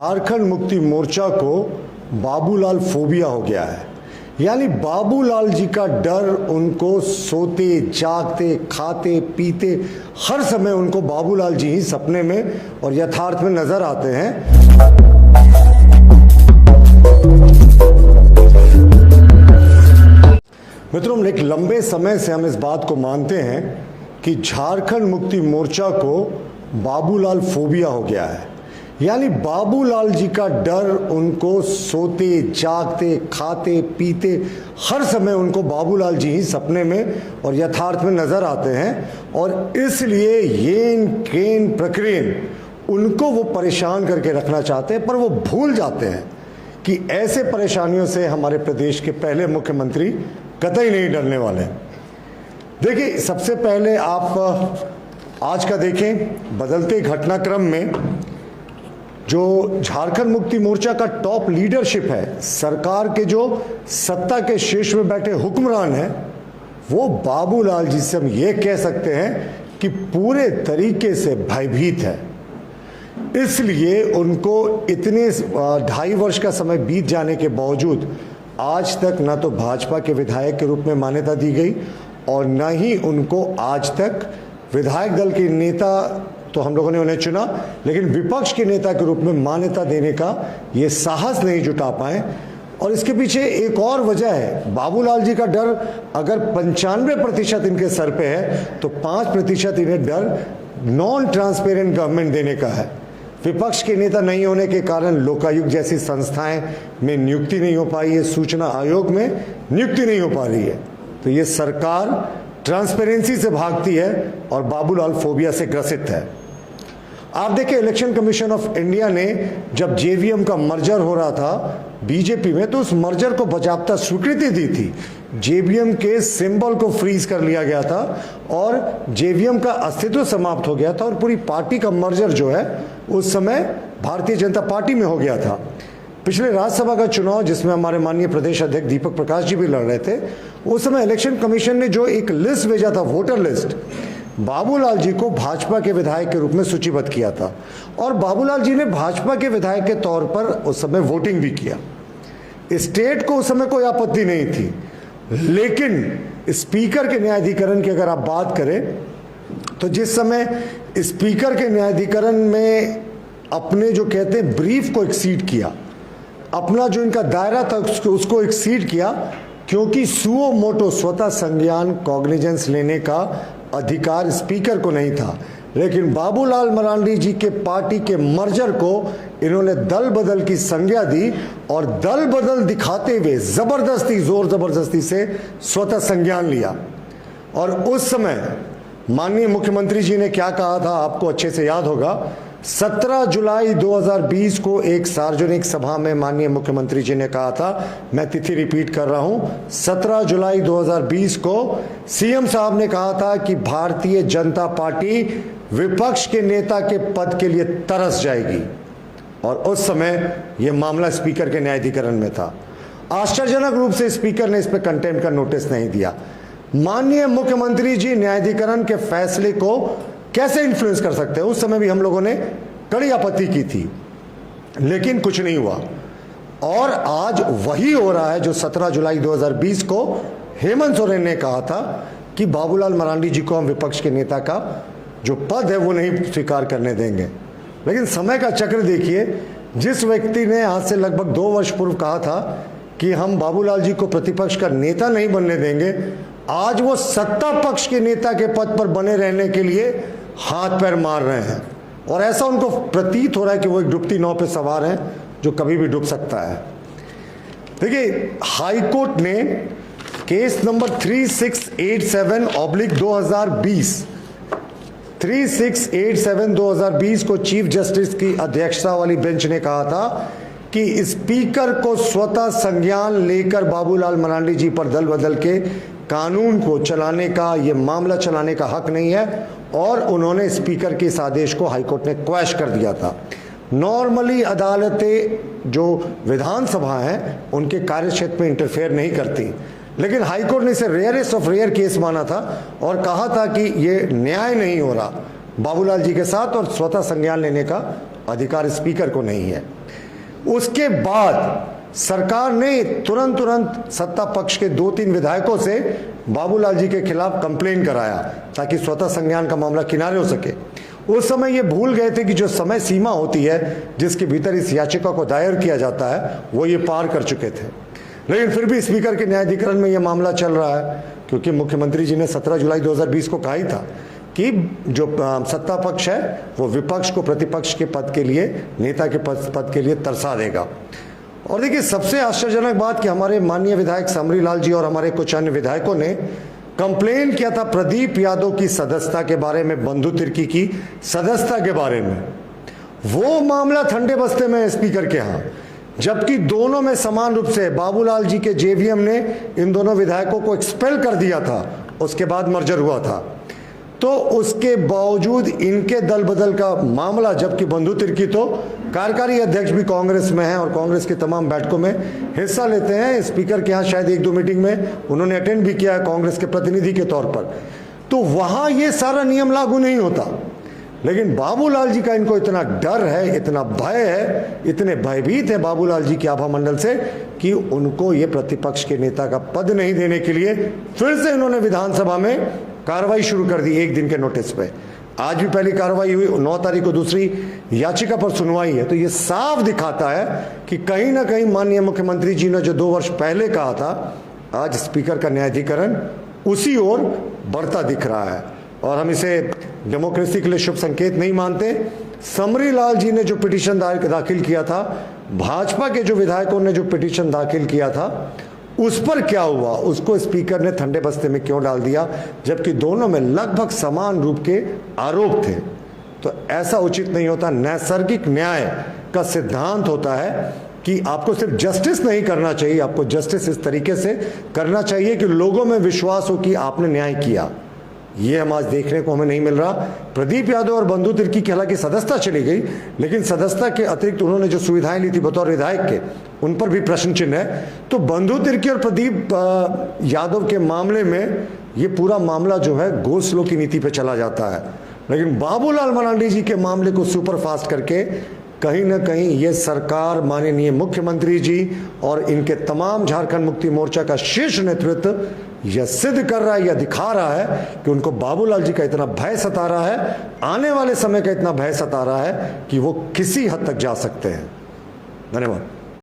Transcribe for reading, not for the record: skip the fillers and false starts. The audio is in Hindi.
झारखंड मुक्ति मोर्चा को बाबूलाल फोबिया हो गया है। यानी बाबूलाल जी का डर उनको सोते जागते खाते पीते हर समय उनको बाबूलाल जी ही सपने में और यथार्थ में नजर आते हैं। मित्रों, एक लंबे समय से हम इस बात को मानते हैं कि झारखंड मुक्ति मोर्चा को बाबूलाल फोबिया हो गया है। यानी बाबूलाल जी का डर उनको सोते जागते खाते पीते हर समय उनको बाबूलाल जी ही सपने में और यथार्थ में नजर आते हैं और इसलिए येन केन प्रक्रियन उनको वो परेशान करके रखना चाहते हैं। पर वो भूल जाते हैं कि ऐसे परेशानियों से हमारे प्रदेश के पहले मुख्यमंत्री कतई नहीं डरने वाले। देखिए, सबसे पहले आप आज का देखें, बदलते घटनाक्रम में जो झारखंड मुक्ति मोर्चा का टॉप लीडरशिप है, सरकार के जो सत्ता के शीर्ष में बैठे हुक्मरान हैं, वो बाबूलाल जी से हम ये कह सकते हैं कि पूरे तरीके से भयभीत है। इसलिए उनको इतने 2.5 वर्ष का समय बीत जाने के बावजूद आज तक ना तो भाजपा के विधायक के रूप में मान्यता दी गई और न ही उनको आज तक विधायक दल के नेता, तो हम लोगों ने उन्हें चुना, लेकिन विपक्ष के नेता के रूप में मान्यता देने का ये साहस नहीं जुटा पाए। और इसके पीछे एक और वजह है, बाबूलाल जी का डर अगर 95% इनके सर पे है तो 5% इन्हें डर नॉन ट्रांसपेरेंट गवर्नमेंट देने का है। विपक्ष के नेता नहीं होने के कारण लोकायुक्त जैसी संस्थाएं में नियुक्ति नहीं हो पाई है, सूचना आयोग में नियुक्ति नहीं हो पा रही है। तो ये सरकार ट्रांसपेरेंसी से भागती है और बाबूलाल फोबिया से ग्रसित है। आप देखिए, इलेक्शन कमीशन ऑफ इंडिया ने जब जेवीएम का मर्जर हो रहा था बीजेपी में, तो उस मर्जर को बाकायदा स्वीकृति दी थी। जेवीएम के सिंबल को फ्रीज कर लिया गया था और जेवीएम का अस्तित्व समाप्त हो गया था और पूरी पार्टी का मर्जर जो है उस समय भारतीय जनता पार्टी में हो गया था। पिछले राज्यसभा का चुनाव, जिसमें हमारे माननीय प्रदेश अध्यक्ष दीपक प्रकाश जी भी लड़ रहे थे, उस समय इलेक्शन कमीशन ने जो एक लिस्ट भेजा था, वोटर लिस्ट, बाबूलाल जी को भाजपा के विधायक के रूप में सूचीबद्ध किया था और बाबूलाल जी ने भाजपा के विधायक के तौर पर उस समय वोटिंग भी किया। स्टेट को उस समय कोई आपत्ति नहीं थी, लेकिन स्पीकर के न्यायाधिकरण की अगर आप बात करें तो जिस समय स्पीकर के न्यायाधिकरण में अपने जो कहते हैं ब्रीफ को एक्सीड किया, अपना जो इनका दायरा था उसको एक्सीड किया, क्योंकि सुओ मोटो स्वतः संज्ञान कॉग्निजेंस लेने का अधिकार स्पीकर को नहीं था। लेकिन बाबूलाल मरांडी जी के पार्टी के मर्जर को इन्होंने दल बदल की संज्ञा दी और दल बदल दिखाते हुए जबरदस्ती जोर जबरदस्ती से स्वतः संज्ञान लिया। और उस समय माननीय मुख्यमंत्री जी ने क्या कहा था, आपको अच्छे से याद होगा। 17 जुलाई 2020 को एक सार्वजनिक सभा में माननीय मुख्यमंत्री जी ने कहा था, मैं तिथि रिपीट कर रहा हूं, 17 जुलाई 2020 को सीएम साहब ने कहा था कि भारतीय जनता पार्टी विपक्ष के नेता के पद के लिए तरस जाएगी। और उस समय यह मामला स्पीकर के न्यायाधिकरण में था। आश्चर्यजनक रूप से स्पीकर ने इस पर कंटेम्प्ट का नोटिस नहीं दिया। माननीय मुख्यमंत्री जी न्यायाधिकरण के फैसले को कैसे इन्फ्लुएंस कर सकते हैं, उस समय भी हम लोगों ने कड़ी आपत्ति की थी, लेकिन कुछ नहीं हुआ। और आज वही हो रहा है जो 17 जुलाई 2020 को हेमंत सोरेन ने कहा था कि बाबूलाल मरांडी जी को हम विपक्ष के नेता का जो पद है वो नहीं स्वीकार करने देंगे। लेकिन समय का चक्र देखिए, जिस व्यक्ति ने आज से लगभग 2 वर्ष पूर्व कहा था कि हम बाबूलाल जी को प्रतिपक्ष का नेता नहीं बनने देंगे, आज वो सत्ता पक्ष के नेता के पद पर बने रहने के लिए हाथ पैर मार रहे हैं और ऐसा उनको प्रतीत हो रहा है कि वो एक डूबती नाव पर सवार हैं जो कभी भी डूब सकता है। देखिए, हाईकोर्ट ने केस नंबर 3687/2020 3687/2020 को चीफ जस्टिस की अध्यक्षता वाली बेंच ने कहा था कि स्पीकर को स्वतः संज्ञान लेकर बाबूलाल मरांडी जी पर दल बदल के कानून को चलाने का, ये मामला चलाने का हक नहीं है और उन्होंने स्पीकर के इस आदेश को हाईकोर्ट ने क्वैश कर दिया था। नॉर्मली अदालतें जो विधानसभा हैं उनके कार्यक्षेत्र में इंटरफेयर नहीं करती, लेकिन हाईकोर्ट ने इसे रेयरेस्ट ऑफ रेयर केस माना था और कहा था कि ये न्याय नहीं हो रहा बाबूलाल जी के साथ और स्वतः संज्ञान लेने का अधिकार स्पीकर को नहीं है। उसके बाद सरकार ने तुरंत सत्ता पक्ष के 2-3 विधायकों से बाबूलाल जी के खिलाफ कंप्लेन कराया ताकि स्वतः संज्ञान का मामला किनारे हो सके। उस समय ये भूल गए थे कि जो समय सीमा होती है जिसके भीतर इस याचिका को दायर किया जाता है वो ये पार कर चुके थे। लेकिन फिर भी स्पीकर के न्यायाधिकरण में ये मामला चल रहा है, क्योंकि मुख्यमंत्री जी ने 17 जुलाई 2020 को कहा ही था कि जो सत्ता पक्ष है वो विपक्ष को प्रतिपक्ष के पद के लिए, नेता के पद के लिए तरसा देगा। और देखिए, सबसे आश्चर्यजनक बात कि हमारे माननीय विधायक समरी लाल जी और हमारे कुछ अन्य विधायकों ने कंप्लेन किया था प्रदीप यादव की सदस्यता के बारे में, बंधु तिर्की की सदस्यता के बारे में। वो मामला ठंडे बस्ते में है स्पीकर के यहाँ, जबकि दोनों में समान रूप से बाबूलाल जी के जेवीएम ने इन दोनों विधायकों को एक्सपेल कर दिया था, उसके बाद मर्जर हुआ था। तो उसके बावजूद इनके दल बदल का मामला, जबकि बंधु तिर्की तो कार्यकारी अध्यक्ष भी कांग्रेस में हैं और कांग्रेस की तमाम बैठकों में हिस्सा लेते हैं। स्पीकर के यहाँ शायद 1-2 मीटिंग में उन्होंने अटेंड भी किया है कांग्रेस के प्रतिनिधि के तौर पर, तो वहां ये सारा नियम लागू नहीं होता। लेकिन बाबूलाल जी का इनको इतना डर है, इतना भय है, इतने भयभीत है बाबूलाल जी के आभा मंडल से कि उनको ये प्रतिपक्ष के नेता का पद नहीं देने के लिए फिर से इन्होंने विधानसभा में कार्रवाई शुरू कर दी 1 दिन के नोटिस पे। आज भी पहली कार्रवाई हुई, 9 तारीख को दूसरी याचिका पर सुनवाई है। तो ये साफ दिखाता है कि कहीं ना कहीं माननीय मुख्यमंत्री जी ने जो 2 वर्ष पहले कहा था, आज स्पीकर का न्यायाधिकरण उसी ओर बढ़ता दिख रहा है और हम इसे डेमोक्रेसी के लिए शुभ संकेत नहीं मानते। समरी लाल जी ने जो पिटीशन दाखिल किया था, भाजपा के जो विधायकों ने जो पिटीशन दाखिल किया था, उस पर क्या हुआ, उसको स्पीकर ने ठंडे बस्ते में क्यों डाल दिया, जबकि दोनों में लगभग समान रूप के आरोप थे। तो ऐसा उचित नहीं होता। नैसर्गिक न्याय का सिद्धांत होता है कि आपको सिर्फ जस्टिस नहीं करना चाहिए, आपको जस्टिस इस तरीके से करना चाहिए कि लोगों में विश्वास हो कि आपने न्याय किया। ये हम आज देखने को हमें नहीं मिल रहा। प्रदीप यादव और बंधु तिर्की की हालांकि सदस्यता चली गई, लेकिन सदस्यता के अतिरिक्त उन्होंने जो सुविधाएं ली थी बतौर विधायक के, उन पर भी प्रश्न चिन्ह है। तो बंधु तिर्की और प्रदीप यादव के मामले में ये पूरा मामला जो है गो स्लो की नीति पे चला जाता है। लेकिन बाबूलाल मरांडी जी के मामले को सुपरफास्ट करके कहीं ना कहीं ये सरकार, माननीय मुख्यमंत्री जी और इनके तमाम झारखंड मुक्ति मोर्चा का शीर्ष नेतृत्व यह सिद्ध कर रहा है, यह दिखा रहा है कि उनको बाबूलाल जी का इतना भय सता रहा है, आने वाले समय का इतना भय सता रहा है कि वो किसी हद तक जा सकते हैं। धन्यवाद।